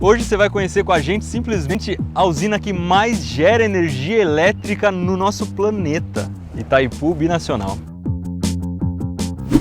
Hoje você vai conhecer com a gente simplesmente a usina que mais gera energia elétrica no nosso planeta, Itaipu Binacional.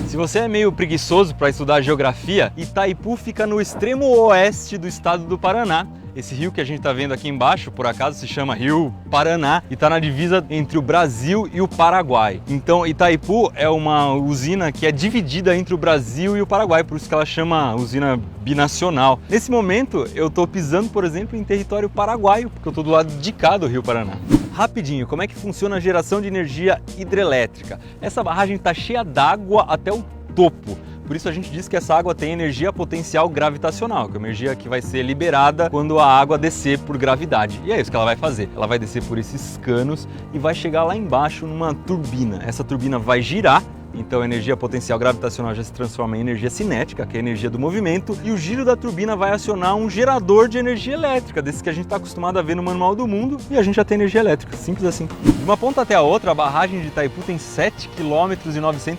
Se você é meio preguiçoso para estudar geografia, Itaipu fica no extremo oeste do estado do Paraná. Esse rio que a gente está vendo aqui embaixo, por acaso, se chama Rio Paraná e está na divisa entre o Brasil e o Paraguai. Então Itaipu é uma usina que é dividida entre o Brasil e o Paraguai, por isso que ela chama usina binacional. Nesse momento eu estou pisando, por exemplo, em território paraguaio, porque eu estou do lado de cá do Rio Paraná. Rapidinho, como é que funciona a geração de energia hidrelétrica? Essa barragem está cheia d'água até o topo. Por isso a gente diz que essa água tem energia potencial gravitacional, que é uma energia que vai ser liberada quando a água descer por gravidade. E é isso que ela vai fazer. Ela vai descer por esses canos e vai chegar lá embaixo numa turbina. Essa turbina vai girar, então a energia potencial gravitacional já se transforma em energia cinética, que é a energia do movimento, e o giro da turbina vai acionar um gerador de energia elétrica, desse que a gente está acostumado a ver no Manual do Mundo, e a gente já tem energia elétrica, simples assim. De uma ponta até a outra, a barragem de Itaipu tem 7,9 km,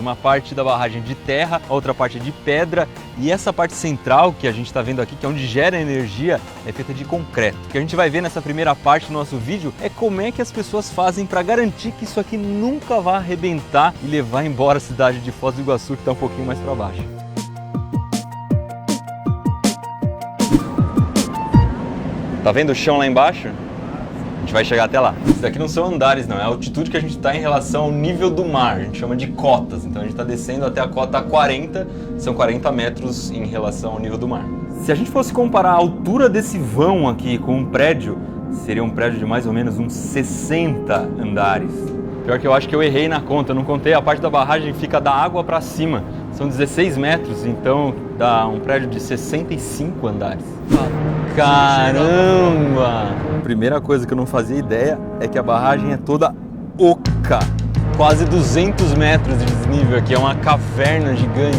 uma parte da barragem de terra, a outra parte de pedra, e essa parte central que a gente está vendo aqui, que é onde gera energia, é feita de concreto. O que a gente vai ver nessa primeira parte do nosso vídeo é como é que as pessoas fazem para garantir que isso aqui nunca vai arrebentar e levar embora a cidade de Foz do Iguaçu, que está um pouquinho mais para baixo. Tá vendo o chão lá embaixo? A gente vai chegar até lá. Isso daqui não são andares não, é a altitude que a gente está em relação ao nível do mar, a gente chama de cotas. Então a gente está descendo até a cota 40, são 40 metros em relação ao nível do mar. Se a gente fosse comparar a altura desse vão aqui com um prédio, seria um prédio de mais ou menos uns 60 andares. Pior que eu acho que eu errei na conta, eu não contei, a parte da barragem fica da água para cima. São 16 metros, então dá um prédio de 65 andares. Caramba! A primeira coisa que eu não fazia ideia é que a barragem é toda oca. Quase 200 metros de desnível aqui, é uma caverna gigante.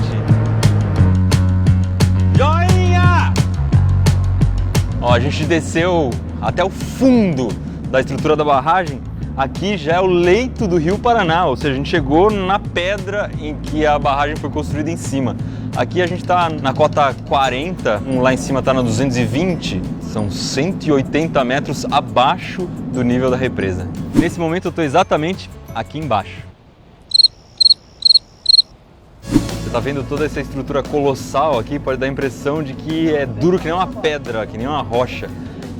Joinha! Ó, a gente desceu até o fundo da estrutura da barragem. Aqui já é o leito do Rio Paraná, ou seja, a gente chegou na pedra em que a barragem foi construída em cima. Aqui a gente está na cota 40, lá em cima está na 220, são 180 metros abaixo do nível da represa. Nesse momento eu estou exatamente aqui embaixo. Você está vendo toda essa estrutura colossal aqui, pode dar a impressão de que é duro que nem uma pedra, que nem uma rocha.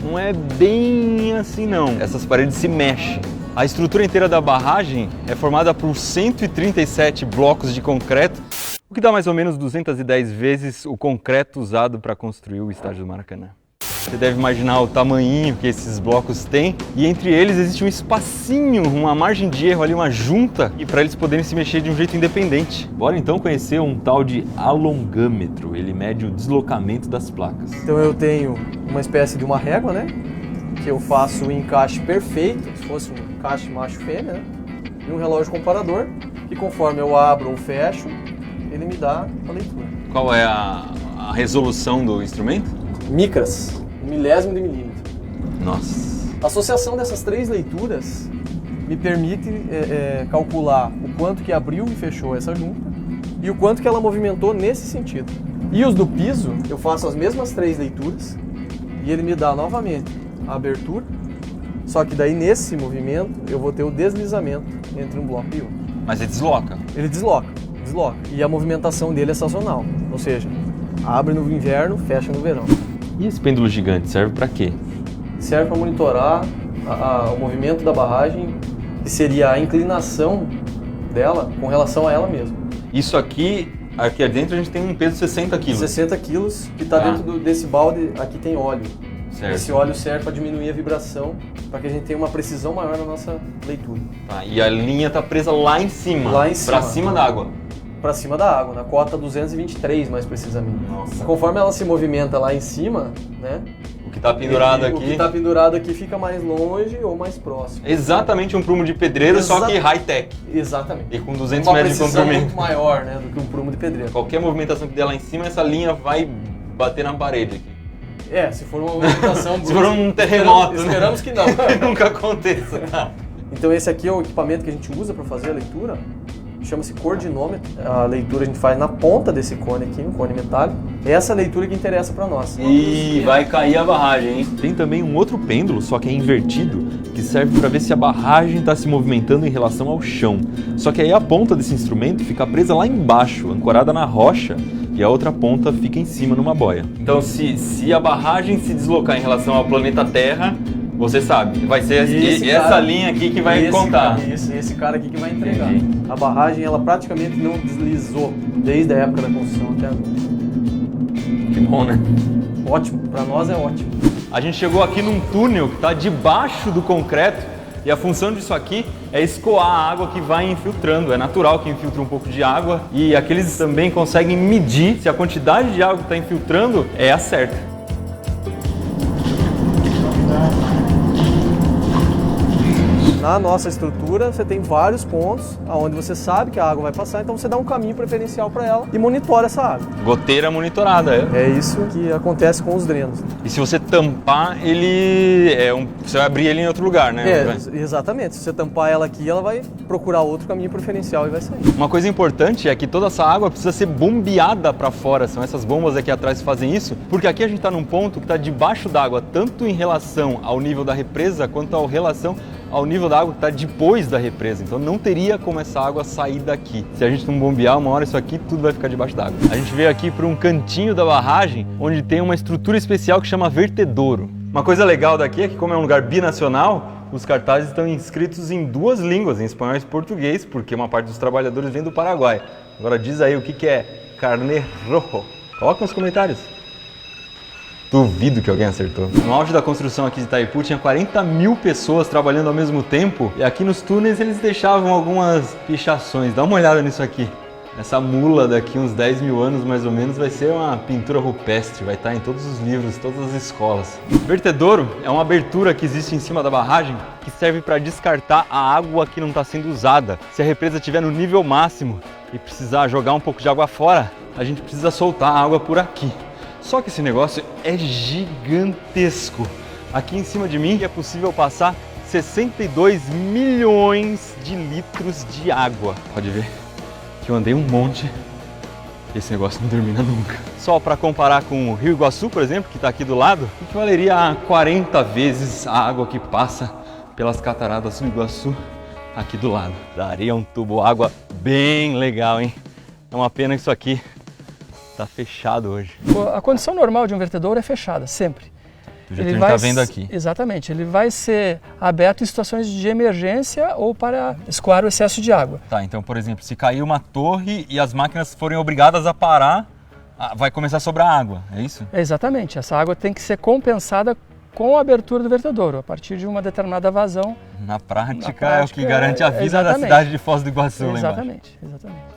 Não é bem assim não, essas paredes se mexem. A estrutura inteira da barragem é formada por 137 blocos de concreto, o que dá mais ou menos 210 vezes o concreto usado para construir o estádio do Maracanã. Você deve imaginar o tamanhinho que esses blocos têm, e entre eles existe um espacinho, uma margem de erro ali, uma junta, e para eles poderem se mexer de um jeito independente. Bora então conhecer um tal de alongâmetro, ele mede o deslocamento das placas. Então eu tenho uma espécie de uma régua, né? Que eu faço o encaixe perfeito, se fosse um encaixe macho-fêmea, né? E um relógio comparador, que conforme eu abro ou fecho, ele me dá a leitura. Qual é a resolução do instrumento? Micras, 1/1000 de milímetro. Nossa! A associação dessas três leituras me permite calcular o quanto que abriu e fechou essa junta e o quanto que ela movimentou nesse sentido. E os do piso, eu faço as mesmas três leituras e ele me dá novamente a abertura, só que daí nesse movimento eu vou ter o deslizamento entre um bloco e outro. Mas ele desloca? Ele desloca. E a movimentação dele é sazonal, ou seja, abre no inverno, fecha no verão. E esse pêndulo gigante serve para quê? Serve para monitorar o movimento da barragem, que seria a inclinação dela com relação a ela mesma. Isso aqui dentro a gente tem um peso de 60 quilos. 60 quilos, que está dentro desse balde, aqui tem óleo. Certo. Esse óleo serve para diminuir a vibração, para que a gente tenha uma precisão maior na nossa leitura. Tá, e a linha está presa lá em cima? Lá em cima. Para cima da água? Para cima da água, na cota 223 mais precisamente. Nossa. Conforme ela se movimenta lá em cima, né? O que está pendurado aqui? O que está pendurado aqui fica mais longe ou mais próximo. Exatamente um prumo de pedreiro, só que high-tech. Exatamente. E com 200 metros de comprimento. Uma precisão muito maior, né, do que um prumo de pedreiro. Qualquer movimentação que der lá em cima, essa linha vai bater na parede aqui. Se for uma movimentação... Se for um terremoto, esperamos que não. Que nunca aconteça. Então esse aqui é o equipamento que a gente usa para fazer a leitura, que chama-se cordinômetro. A leitura a gente faz na ponta desse cone aqui, um cone metálico. É essa leitura que interessa para nós. E vai cair a barragem, hein? Tem também um outro pêndulo, só que é invertido, que serve para ver se a barragem está se movimentando em relação ao chão. Só que aí a ponta desse instrumento fica presa lá embaixo, ancorada na rocha, e a outra ponta fica em cima numa boia. Então se a barragem se deslocar em relação ao planeta Terra, você sabe, vai ser essa linha aqui que vai contar. Esse cara aqui que vai entregar. Entendi. A barragem, ela praticamente não deslizou desde a época da construção até agora. Que bom, né? Ótimo, para nós é ótimo. A gente chegou aqui num túnel que está debaixo do concreto e a função disso aqui é escoar a água que vai infiltrando. É natural que infiltre um pouco de água e aqueles também conseguem medir se a quantidade de água que está infiltrando é a certa. Na nossa estrutura, você tem vários pontos onde você sabe que a água vai passar, então você dá um caminho preferencial para ela e monitora essa água. Goteira monitorada, é? É isso que acontece com os drenos. E se você tampar, você vai abrir ele em outro lugar, né? Exatamente. Se você tampar ela aqui, ela vai procurar outro caminho preferencial e vai sair. Uma coisa importante é que toda essa água precisa ser bombeada para fora. São essas bombas aqui atrás que fazem isso, porque aqui a gente está num ponto que está debaixo d'água, tanto em relação ao nível da represa, quanto ao nível da água que está depois da represa. Então não teria como essa água sair daqui. Se a gente não bombear, uma hora isso aqui tudo vai ficar debaixo d'água. A gente veio aqui para um cantinho da barragem, onde tem uma estrutura especial que chama vertedouro. Uma coisa legal daqui é que, como é um lugar binacional, os cartazes estão inscritos em duas línguas, em espanhol e português, porque uma parte dos trabalhadores vem do Paraguai. Agora diz aí o que é carne rojo. Coloca nos comentários. Duvido que alguém acertou. No auge da construção aqui de Itaipu tinha 40 mil pessoas trabalhando ao mesmo tempo e aqui nos túneis eles deixavam algumas pichações. Dá uma olhada nisso aqui. Essa mula daqui uns 10 mil anos mais ou menos vai ser uma pintura rupestre, vai estar em todos os livros, todas as escolas. Vertedouro é uma abertura que existe em cima da barragem que serve para descartar a água que não está sendo usada. Se a represa estiver no nível máximo e precisar jogar um pouco de água fora, a gente precisa soltar a água por aqui. Só que esse negócio é gigantesco. Aqui em cima de mim é possível passar 62 milhões de litros de água. Pode ver que eu andei um monte. Esse negócio não termina nunca. Só para comparar com o Rio Iguaçu, por exemplo, que está aqui do lado, equivaleria a 40 vezes a água que passa pelas cataratas do Iguaçu aqui do lado. Daria um tubo água bem legal, hein? É uma pena que isso aqui está fechado hoje. A condição normal de um vertedouro é fechada, sempre. Do jeito que a gente está vendo aqui. Exatamente. Ele vai ser aberto em situações de emergência ou para escoar o excesso de água. Tá, então, por exemplo, se cair uma torre e as máquinas forem obrigadas a parar, vai começar a sobrar água, é isso? Exatamente. Essa água tem que ser compensada com a abertura do vertedouro, a partir de uma determinada vazão. Na prática é o que garante a vida da cidade de Foz do Iguaçu. Exatamente, exatamente.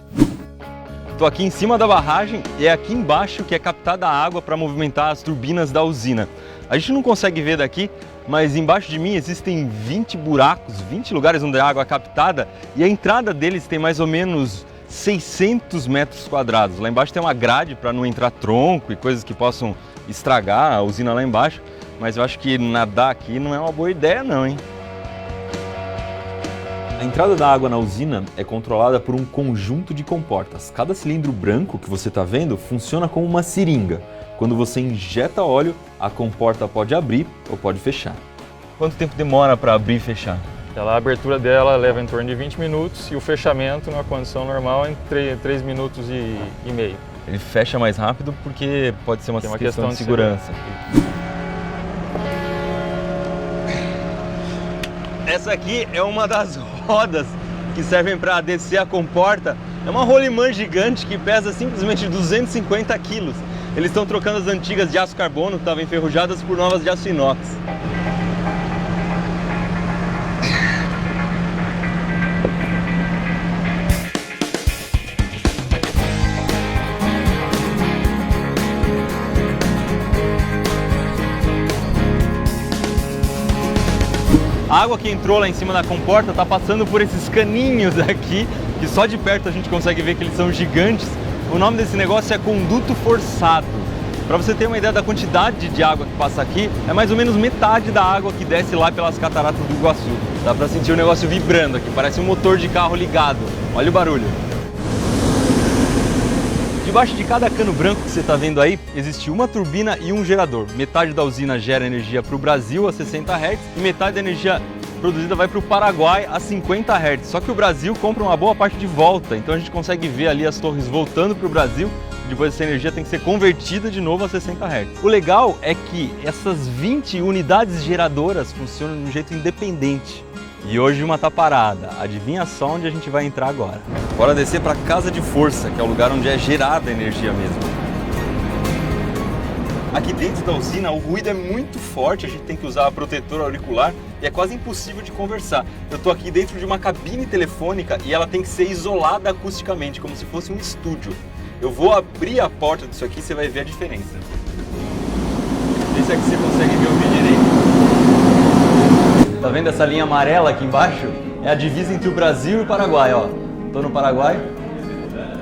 Estou aqui em cima da barragem e é aqui embaixo que é captada a água para movimentar as turbinas da usina. A gente não consegue ver daqui, mas embaixo de mim existem 20 buracos, 20 lugares onde a água é captada e a entrada deles tem mais ou menos 600 metros quadrados. Lá embaixo tem uma grade para não entrar tronco e coisas que possam estragar a usina lá embaixo, mas eu acho que nadar aqui não é uma boa ideia não, hein? A entrada da água na usina é controlada por um conjunto de comportas. Cada cilindro branco que você está vendo funciona como uma seringa. Quando você injeta óleo, a comporta pode abrir ou pode fechar. Quanto tempo demora para abrir e fechar? A abertura dela leva em torno de 20 minutos e o fechamento, na condição normal, é entre 3 minutos e meio. Ele fecha mais rápido porque pode ser uma questão de segurança. Essa aqui é uma das rodas que servem para descer a comporta. É uma rolimã gigante que pesa simplesmente 250 quilos. Eles estão trocando as antigas de aço carbono, que estavam enferrujadas, por novas de aço inox. A água que entrou lá em cima da comporta está passando por esses caninhos aqui, que só de perto a gente consegue ver que eles são gigantes. O nome desse negócio é conduto forçado. Para você ter uma ideia da quantidade de água que passa aqui, é mais ou menos metade da água que desce lá pelas cataratas do Iguaçu. Dá pra sentir o negócio vibrando aqui, parece um motor de carro ligado. Olha o barulho. Debaixo de cada cano branco que você está vendo aí, existe uma turbina e um gerador. Metade da usina gera energia para o Brasil a 60 Hz e metade da energia produzida vai para o Paraguai a 50 Hz. Só que o Brasil compra uma boa parte de volta, então a gente consegue ver ali as torres voltando para o Brasil. Depois essa energia tem que ser convertida de novo a 60 Hz. O legal é que essas 20 unidades geradoras funcionam de um jeito independente. E hoje uma tá parada. Adivinha só onde a gente vai entrar agora? Bora descer para a casa de força, que é o lugar onde é gerada a energia mesmo. Aqui dentro da usina o ruído é muito forte, a gente tem que usar protetor auricular e é quase impossível de conversar. Eu estou aqui dentro de uma cabine telefônica e ela tem que ser isolada acusticamente, como se fosse um estúdio. Eu vou abrir a porta disso aqui e você vai ver a diferença. Esse aqui você consegue ver o vídeo direito. Tá vendo essa linha amarela aqui embaixo? É a divisa entre o Brasil e o Paraguai, ó. Tô no Paraguai,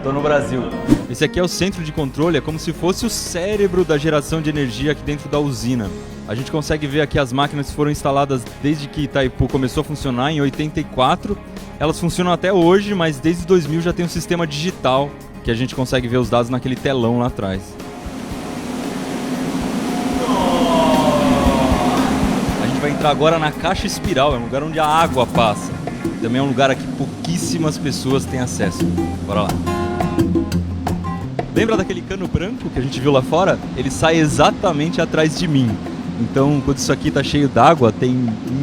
tô no Brasil. Esse aqui é o centro de controle, é como se fosse o cérebro da geração de energia aqui dentro da usina. A gente consegue ver aqui as máquinas que foram instaladas desde que Itaipu começou a funcionar, em 84. Elas funcionam até hoje, mas desde 2000 já tem um sistema digital, que a gente consegue ver os dados naquele telão lá atrás. Vai entrar agora na caixa espiral, é um lugar onde a água passa. Também é um lugar a que pouquíssimas pessoas têm acesso. Bora lá. Lembra daquele cano branco que a gente viu lá fora? Ele sai exatamente atrás de mim. Então, quando isso aqui está cheio d'água, tem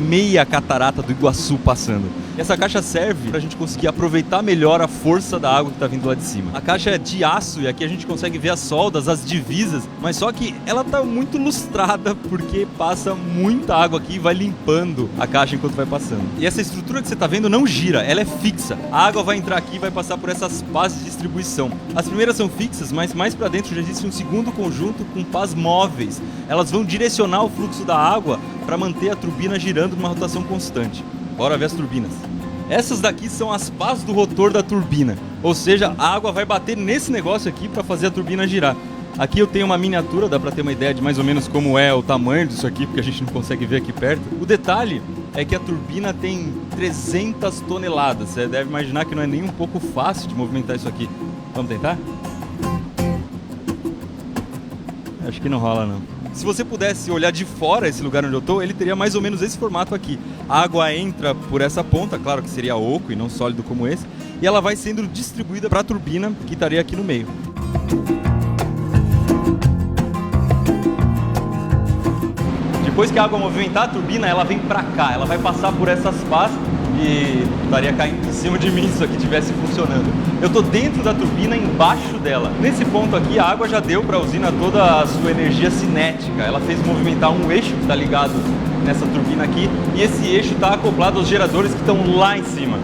meia catarata do Iguaçu passando. E essa caixa serve para a gente conseguir aproveitar melhor a força da água que está vindo lá de cima. A caixa é de aço e aqui a gente consegue ver as soldas, as divisas, mas só que ela está muito lustrada porque passa muita água aqui e vai limpando a caixa enquanto vai passando. E essa estrutura que você está vendo não gira, ela é fixa. A água vai entrar aqui e vai passar por essas pás de distribuição. As primeiras são fixas, mas mais para dentro já existe um segundo conjunto com pás móveis. Elas vão direcionar o fluxo da água para manter a turbina girando numa rotação constante. Bora ver as turbinas. Essas daqui são as pás do rotor da turbina, ou seja, a água vai bater nesse negócio aqui para fazer a turbina girar. Aqui eu tenho uma miniatura, dá para ter uma ideia de mais ou menos como é o tamanho disso aqui, porque a gente não consegue ver aqui perto. O detalhe é que a turbina tem 300 toneladas, você deve imaginar que não é nem um pouco fácil de movimentar isso aqui. Vamos tentar? Acho que não rola não. Se você pudesse olhar de fora esse lugar onde eu estou, ele teria mais ou menos esse formato aqui. A água entra por essa ponta, claro que seria oco e não sólido como esse, e ela vai sendo distribuída para a turbina que estaria aqui no meio. Depois que a água movimentar a turbina, ela vem para cá, ela vai passar por essas pás e estaria caindo em cima de mim se isso aqui estivesse funcionando. Eu estou dentro da turbina, embaixo dela. Nesse ponto aqui, a água já deu para a usina toda a sua energia cinética. Ela fez movimentar um eixo que está ligado nessa turbina aqui, e esse eixo está acoplado aos geradores que estão lá em cima.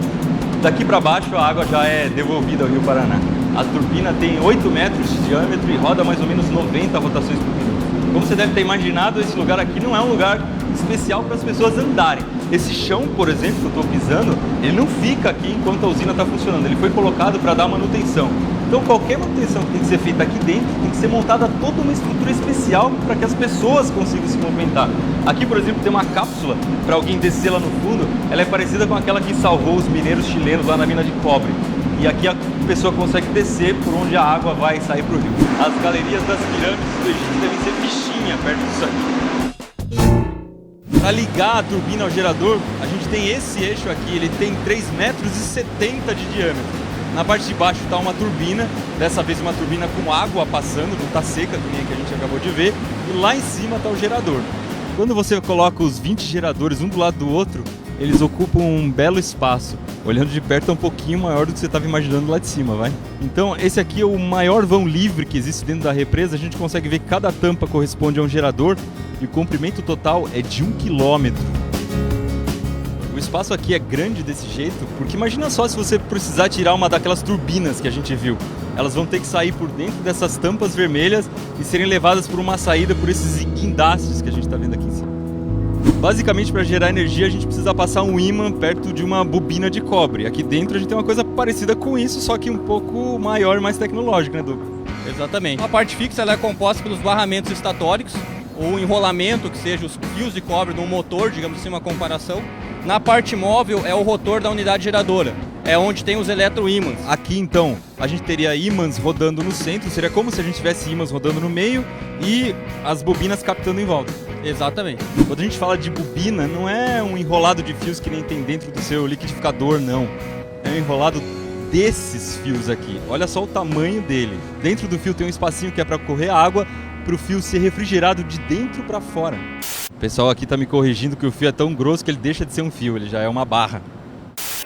Daqui para baixo, a água já é devolvida ao Rio Paraná. A turbina tem 8 metros de diâmetro e roda mais ou menos 90 rotações por minuto. Como você deve ter imaginado, esse lugar aqui não é um lugar especial para as pessoas andarem. Esse chão, por exemplo, que eu estou pisando, ele não fica aqui enquanto a usina está funcionando, ele foi colocado para dar manutenção. Então qualquer manutenção que tem que ser feita aqui dentro, tem que ser montada toda uma estrutura especial para que as pessoas consigam se movimentar. Aqui, por exemplo, tem uma cápsula para alguém descer lá no fundo, ela é parecida com aquela que salvou os mineiros chilenos lá na mina de cobre. E aqui a pessoa consegue descer por onde a água vai sair para o rio. As galerias das pirâmides do Egito devem ser fichinha perto disso aqui. Para ligar a turbina ao gerador, a gente tem esse eixo aqui, ele tem 3,70 metros de diâmetro. Na parte de baixo está uma turbina, dessa vez uma turbina com água passando, não está seca, que nem a que a gente acabou de ver, e lá em cima está o gerador. Quando você coloca os 20 geradores um do lado do outro, eles ocupam um belo espaço. Olhando de perto é um pouquinho maior do que você estava imaginando lá de cima, vai? Então esse aqui é o maior vão livre que existe dentro da represa. A gente consegue ver que cada tampa corresponde a um gerador e o comprimento total é de 1 quilômetro. O espaço aqui é grande desse jeito, porque imagina só se você precisar tirar uma daquelas turbinas que a gente viu. Elas vão ter que sair por dentro dessas tampas vermelhas e serem levadas por uma saída por esses guindastes que a gente está vendo aqui em cima. Basicamente, para gerar energia, a gente precisa passar um ímã perto de uma bobina de cobre. Aqui dentro a gente tem uma coisa parecida com isso, só que um pouco maior e mais tecnológica, né, Douglas? Exatamente. A parte fixa ela é composta pelos barramentos estatóricos, ou enrolamento, que seja os fios de cobre de um motor, digamos assim, uma comparação. Na parte móvel é o rotor da unidade geradora, é onde tem os eletroímãs. Aqui então a gente teria ímãs rodando no centro, seria como se a gente tivesse ímãs rodando no meio e as bobinas captando em volta. Exatamente. Quando a gente fala de bobina, não é um enrolado de fios que nem tem dentro do seu liquidificador, não. É um enrolado desses fios aqui. Olha só o tamanho dele. Dentro do fio tem um espacinho que é para correr água, para o fio ser refrigerado de dentro para fora. O pessoal aqui está me corrigindo que o fio é tão grosso que ele deixa de ser um fio, ele já é uma barra.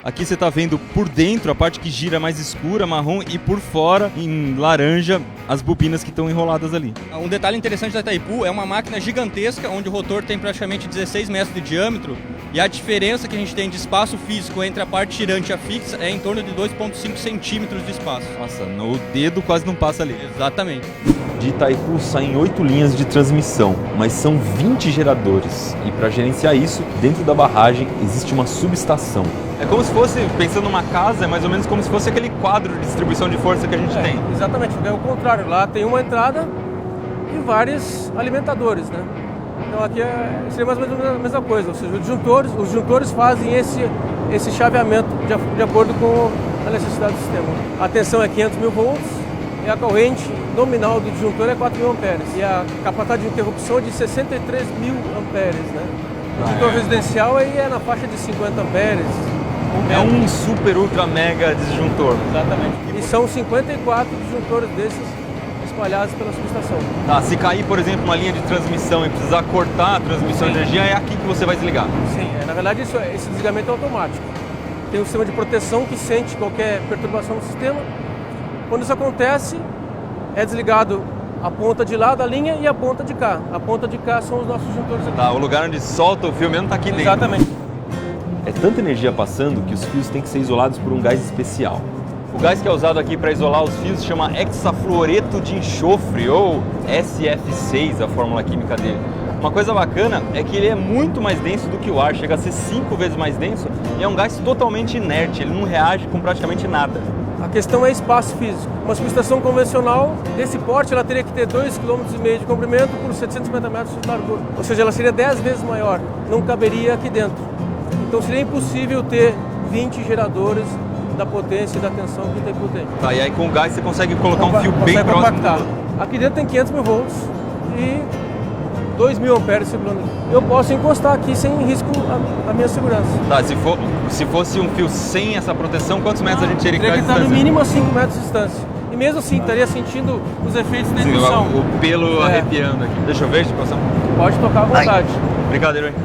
Aqui você está vendo por dentro a parte que gira mais escura, marrom, e por fora, em laranja, as bobinas que estão enroladas ali. Um detalhe interessante da Itaipu é uma máquina gigantesca, onde o rotor tem praticamente 16 metros de diâmetro, e a diferença que a gente tem de espaço físico entre a parte girante e a fixa é em torno de 2,5 centímetros de espaço. Nossa, o dedo quase não passa ali. Exatamente. De Itaipu saem 8 linhas de transmissão, mas são 20 geradores. E para gerenciar isso, dentro da barragem existe uma subestação. É como se fosse, pensando numa casa, é mais ou menos como se fosse aquele quadro de distribuição de força que a gente tem. Exatamente, é o contrário. Lá tem uma entrada e vários alimentadores, né? Então aqui seria mais ou menos a mesma coisa, ou seja, os disjuntores fazem esse chaveamento de acordo com a necessidade do sistema. A tensão é 500 mil volts e a corrente nominal do disjuntor é 4.000 amperes. E a capacidade de interrupção é de 63 mil amperes, né? O disjuntor residencial aí é na faixa de 50 amperes. É um super ultra mega disjuntor. Exatamente. E são 54 disjuntores desses espalhados pela subestação. Tá, se cair, por exemplo, uma linha de transmissão e precisar cortar a transmissão de energia, é aqui que você vai desligar. Sim, na verdade esse desligamento é automático. Tem um sistema de proteção que sente qualquer perturbação no sistema. Quando isso acontece, é desligado a ponta de lá da linha e a ponta de cá. A ponta de cá são os nossos disjuntores aqui. Tá, o lugar onde solta o fio mesmo tá aqui dentro. Exatamente. É tanta energia passando que os fios têm que ser isolados por um gás especial. O gás que é usado aqui para isolar os fios se chama hexafluoreto de enxofre, ou SF6, a fórmula química dele. Uma coisa bacana é que ele é muito mais denso do que o ar, chega a ser 5 vezes mais denso, e é um gás totalmente inerte, ele não reage com praticamente nada. A questão é espaço físico. Uma subestação convencional desse porte ela teria que ter 2,5 km de comprimento por 750 metros de largura. Ou seja, ela seria 10 vezes maior, não caberia aqui dentro. Então seria impossível ter 20 geradores da potência e da tensão que o Itaipu tem. Tá, e aí com o gás você consegue colocar um fio bem próximo compactar. Aqui dentro tem 500 mil volts e 2.000 amperes circulando. Eu posso encostar aqui sem risco a minha segurança. Tá, se fosse um fio sem essa proteção, quantos metros a gente teria que Teria estar que de estar no distância? mínimo a 5 metros de distância. E mesmo assim, estaria sentindo os efeitos da indução. O pelo arrepiando aqui. Deixa eu ver, deixa eu passar. Pode tocar à vontade. Brincadeira, hein?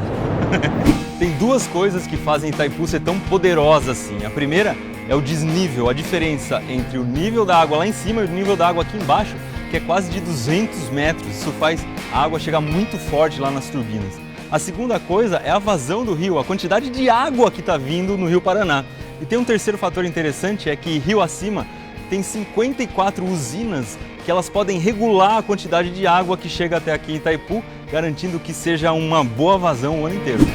Tem duas coisas que fazem Itaipu ser tão poderosa assim. A primeira é o desnível, a diferença entre o nível da água lá em cima e o nível da água aqui embaixo, que é quase de 200 metros. Isso faz a água chegar muito forte lá nas turbinas. A segunda coisa é a vazão do rio, a quantidade de água que está vindo no Rio Paraná. E tem um terceiro fator interessante, é que rio acima tem 54 usinas que elas podem regular a quantidade de água que chega até aqui em Itaipu, garantindo que seja uma boa vazão o ano inteiro.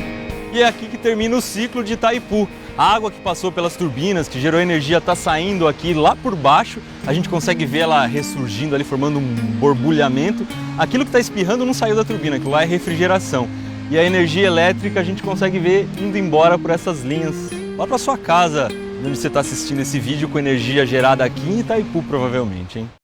E é aqui que termina o ciclo de Itaipu. A água que passou pelas turbinas, que gerou energia, está saindo aqui lá por baixo. A gente consegue ver ela ressurgindo ali, formando um borbulhamento. Aquilo que está espirrando não saiu da turbina, aquilo lá é refrigeração. E a energia elétrica a gente consegue ver indo embora por essas linhas, lá para sua casa, onde você está assistindo esse vídeo com energia gerada aqui em Itaipu, provavelmente, hein?